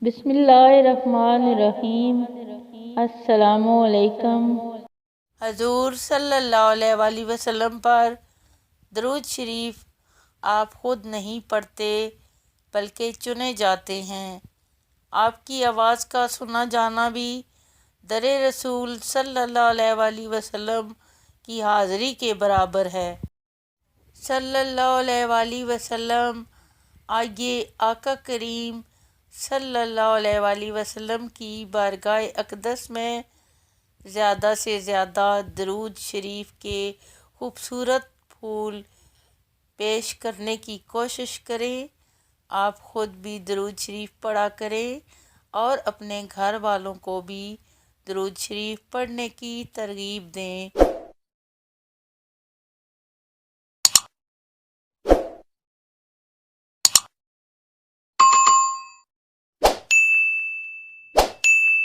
بسم اللہ الرحمن الرحیم۔ السلام علیکم۔ حضور صلی اللہ علیہ وآلہ وسلم پر درود شریف آپ خود نہیں پڑھتے بلکہ چنے جاتے ہیں۔ آپ کی آواز کا سنا جانا بھی در رسول صلی اللہ علیہ وآلہ وسلم کی حاضری کے برابر ہے۔ صلی اللہ علیہ وآلہ وسلم، آئیے آقا کریم صلی اللہ علیہ وآلہ وسلم کی بارگاہ اقدس میں زیادہ سے زیادہ درود شریف کے خوبصورت پھول پیش کرنے کی کوشش کریں۔ آپ خود بھی درود شریف پڑھا کریں اور اپنے گھر والوں کو بھی درود شریف پڑھنے کی ترغیب دیں۔